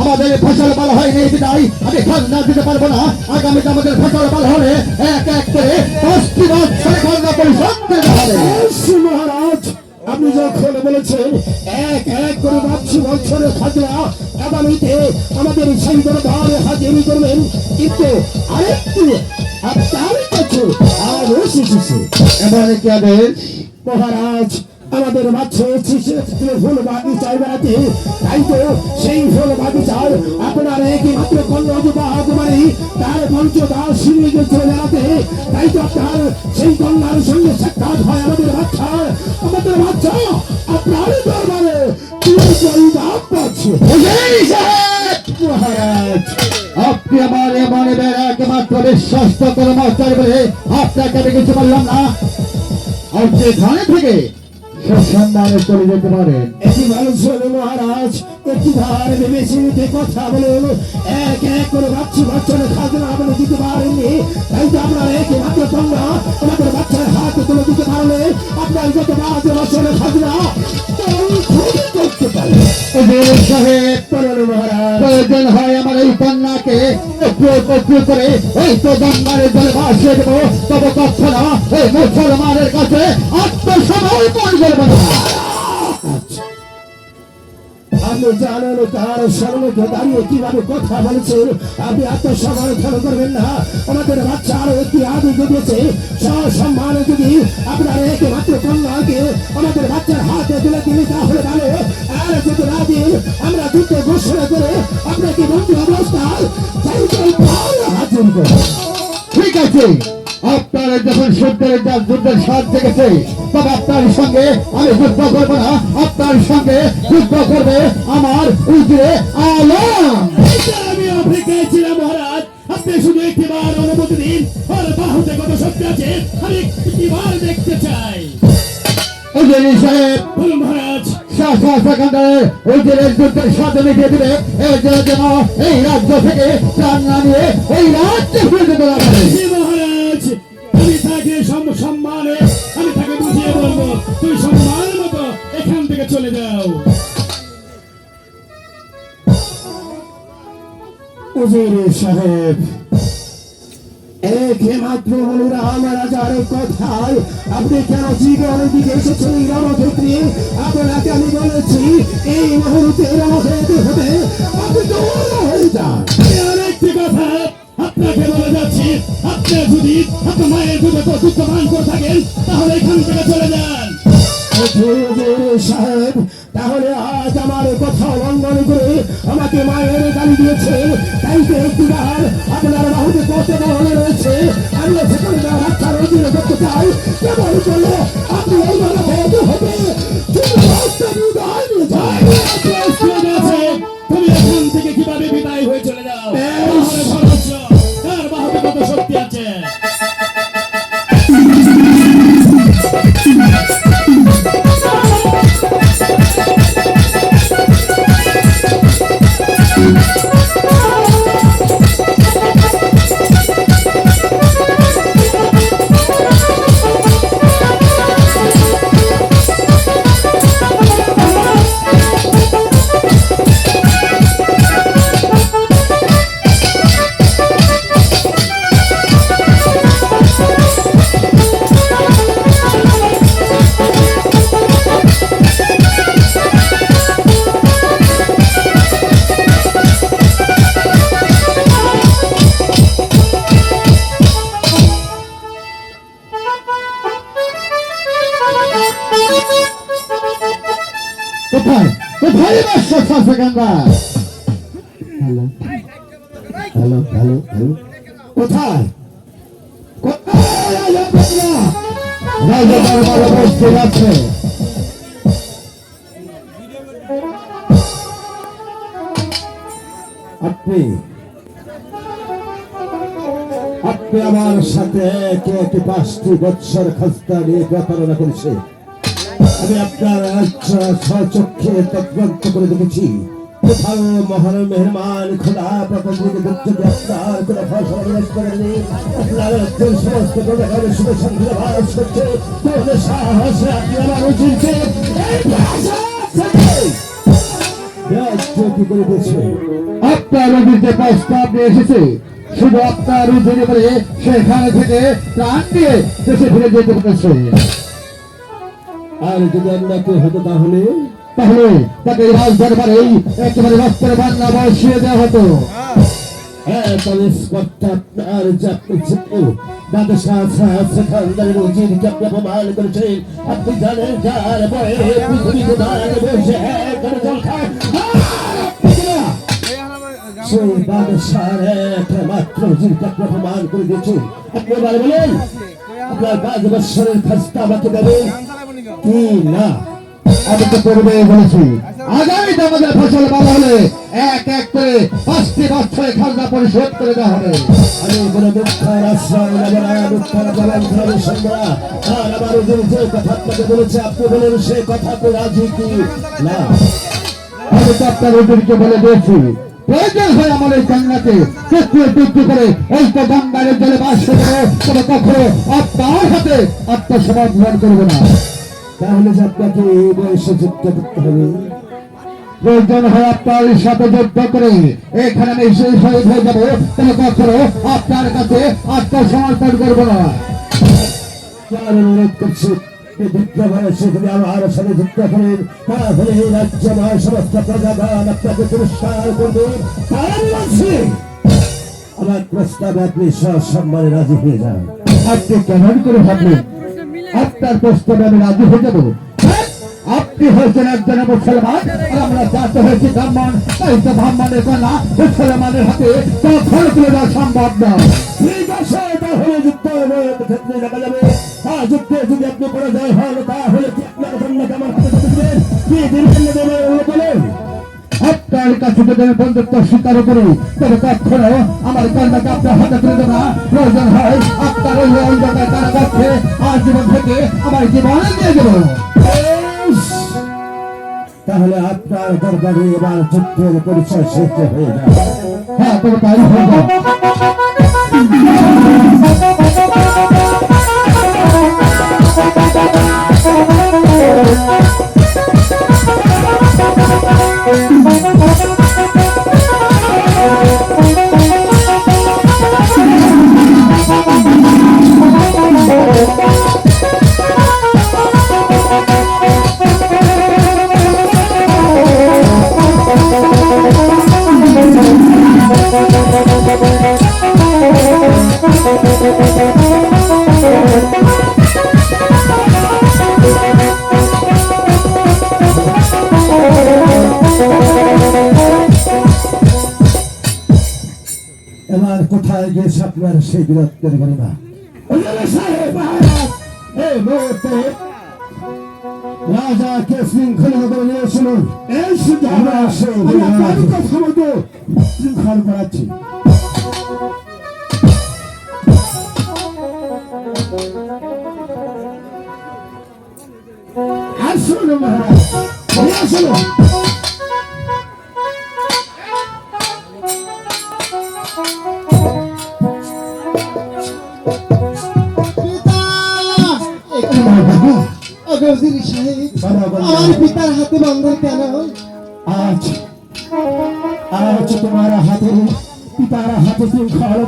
আমাদের ফসল ভালো হয়নি বিদায় আমি খাজনা দিতে পারবো না। আগামীতে আমাদের ফসল ভালো হলে এক এক করে 10টি বছরে খাজনা পরিশোধ করতে হবে। মহারাজ, আপনি যখন বলেছেন এক এক করে 10 বছরের খাজনা আগামীতে আমাদের সেই দরবারে হাজির করবেন, কিন্তু আরেকটু আপনার কাছে আরো এসেছে। এবারে কি আদেশ? মহারাজ, আমাদের মাঝে ফুল বাগিচায় বেড়াতে, তাই তো সেই ফুল বাগিচার আপনার একই মাত্র কন্যা যুবাকুমারী তার পঞ্চদাস সিংহীকে চলে বেড়াতে, তাই তো আপনার সেই কন্যার সঙ্গে সাক্ষাৎ হয় আমাদের বাচ্চা আপনার দরবারে পাচ্ছে। মহারাজ, আপনি আমার এমন একমাত্র বিশ্বস্ত কর্মচারী বলে আপনাকে আমি কিছু বললাম না। আপনি এখানে থেকে সম্মানে চলে যেতে পারেন। এটি মানুষ হলো মহারাজ, একটি ধার ভেবেছি কথা বলে এক এক করে 10 বছরের খাজনা আপনি দিতে পারেননি, তাই তো আপনার একমাত্র কন্যা আমাদের বাচ্চার হাতে তুলে দিতে পারলে আপনার যত 5 বছরের খাজনা করতে পারে। প্রয়োজন হয় আমার এই কন্যাকে একটু করে এই তো গঙ্গারে জলে ভাসিয়ে দেবো, তবে কখনো এই মুসলমানের কাছে আত্মসমর্পণ করবো না। আপনি জানেন তার সর্বকে দাঁড়িয়ে কিভাবে কথা বলেছেন, আপনি আত্মসমর্পণ করবেন না। আমাদের বাচ্চা আরো একটি আদি জুগেছে, সম্মানে যদি আপনার একমাত্র কন্যাকে আমাদের বাচ্চার হাতে তুলে দিলে তাহলে ভালো, আর যদি না দিন আমরা যুদ্ধ ঘোষণা করে আপনাকে বন্ধু অবস্থায় হাজির করব। ঠিক আছে, আপনারা যখন যুদ্ধের স্বাদ দেখেছে, তবে আপনার সঙ্গে আমি যুদ্ধ করবো না। আপনার সঙ্গে যুদ্ধ করবে আমার উজিরে আলম। আমি অপেক্ষায় ছিলাম মহারাজ, আপনি শুধু একটিবার অনুমতি দিন, আর বাহুতে কত শক্তি আছে আমি একটিবার দেখতে চাই। উজিরি সাহেব, বলুন মহারাজ। উজিরের যুদ্ধের সাথে মিটিয়ে দিবে, এর জন্য এই রাজ্য থেকে প্রাণ না নিয়ে এই রাজ্যে ফিরে যেতে পারে। মহারাজ, আমি তাকে সম্মানে আমি তাকে বুঝিয়ে বলবো, তুই সম্মান মতো এখান থেকে চলে যাও। উজির সাহেব, একমাত্র হলুরাম রাজার কথায় আপনি কেন জীবনের দিকে এসেছেন এই রণক্ষেত্রে? আপনাকে আমি বলেছি এই মুহূর্তে রণক্ষেত্রে হতে আপনি দৌড় হয়ে যান। আরেকটি কথা আপনাকে বলে যাচ্ছি, আপনি যদি আপনার মায়ের দুধ পান করে থাকেন তাহলে এখান থেকে চলে যান। সাহেব, তাহলে আজ আমার কথা লঙ্ঘন করে আমাকে মায়ের গালি দিয়েছে, তাই তো একটিবার আপনার বাহুতে কত বহনে রয়েছে, আমি সেখানে রাস্তার অধীনে করতে চাই। কেবল করলে আপনি এই হবে তুমি এখান থেকে কিভাবে বিদায় হয়ে চলে যাও। তার বাহুতে কত শক্তি আছে। কোথায় আপনি আমার সাথে 5টি বৎসর খাজনা নিয়ে প্রতারণা করেছে। আমি আপনার স্বচক্ষে তদন্ত করে দেখেছি, কোথাও মহান মেহরমান খোদা প্রকৃতিকে বুঝতে আপনার কোনো ফসল করেনি। আপনার সমস্ত প্রকারের শুভ শান্তি ভারত করছে, সাহস আপনি আমার উচিত রাজ্য কি করে দিয়েছে? আপনার উজির যে প্রস্তাব নিয়ে এসেছে, শুধু আপনার উজির বলে সেখানে থেকে প্রাণ দিয়ে দেশে ফিরে যেতে বলেছে। আর যদি অন্যকে হতো তাহলে তাহলে তাকে এই রাজ দরবারেই একেবারে রক্তের বান্না বসিয়ে দেওয়া হতো। হ্যাঁ, তবে স্পর্ধা আপনার জাতীয় চিত্র বাদশাহ সেখানদারের উজিরকে আপনি অপমান করেছেন। আপনি জানেন যার বয়ে পৃথিবীতে দাঁড়ানো বসে করে জল খায়। সেই বাদশার একমাত্র উজিরকে আপনি অপমান করে দিয়েছেন। আপনি এবার বলেন আপনার 5 বছরের খাস্তা আমাকে দেবে কি না? আমি তো পূর্বেই বলেছি, আগামীতে আমাদের ফসল ভালো হলে এক এক করে 5টি বছরে খাজনা পরিশোধ করে দেওয়া হবে। আমি কোনো মিথ্যার আশ্রয় নেব না, মিথ্যার জ্বালান ধরাবে সন্ধ্যা। আর আমার উজির যে কথা আপনাকে বলেছে আপনি বলেন সে কথা তো রাজি কি না? আমি তো আপনার উজিরকে বলে দিয়েছি, প্রয়োজন হয় আমার এই জান্নাতে চুক্তি করে এই তো গঙ্গারের জলে বাস করবো, তবে কখনো আপনার হাতে আত্মসমর্পণ করবো না। তাহলে যে আপনাকে এই বয়সে যুদ্ধ করতে হবে? প্রয়োজন হয় আপনার সাথে যুদ্ধ করে এখানে আমি শহীদ হয়ে যাবো, তবে কখনো আপনার কাছে আত্মসমর্পণ করবো না। তার অনুরোধ করছি এই যুদ্ধ বয়সে যদি আমার সাথে যুদ্ধ করেন তাহলে এই রাজ্য নয় সমস্ত প্রজাগণ আপনাকে পুরস্কার করবে। তার আমি বলছি আমার প্রস্তাবে আপনি সসম্মানে রাজি হয়ে যান। আপনি কেমন করে ভাবলেন আপনার প্রস্তাবে আমি রাজি হয়ে যাবো? হ্যাঁ? আপনি হয়েছেন একজন মুসলমান আর আমরা জাত হয়েছি ব্রাহ্মণ, তাই তো ব্রাহ্মণের কন্যা মুসলমানের হাতে কখনো তুলে দেওয়া সম্ভব নয়। ঠিক আছে, তাহলে যুদ্ধ ক্ষেত্রে দেখা যাবে। যুদ্ধে যদি আপনি পরাজয় হন তাহলে কি আপনার জন্য কেমন দিবেন? কি দিবেন না দেবেন বলেন? আপনার কাছে যদি আমি বন্ধুত্ব স্বীকার করি, তবে কখনো আমার কন্যাকে আপনার হাতে তুলে দেবো না। প্রয়োজন হয় আপনার ওই অন্ধকার কারাগারে আজীবন থেকে আমার জীবন দিয়ে দেবো। তাহলে আপনার দরবারে এবার যুদ্ধের পরিচয় শেষ হয়ে যায়। হ্যাঁ, তবে তাই হয়ে যাবে। এবার কোথায় গিয়েছে আপনার সেই বীরত্বের গরিমা? এই মুহূর্তে রাজাকে শৃঙ্খলিত করে নিয়ে শুনুন। এই শুধু আমরা কথা মতো শৃঙ্খল করাচ্ছি। আসুন মহারাজ, আসুন। আমার পিতার হাতে বন্ধন কেন? আজ তোমার হাতে পিতার হাতে শৃঙ্খল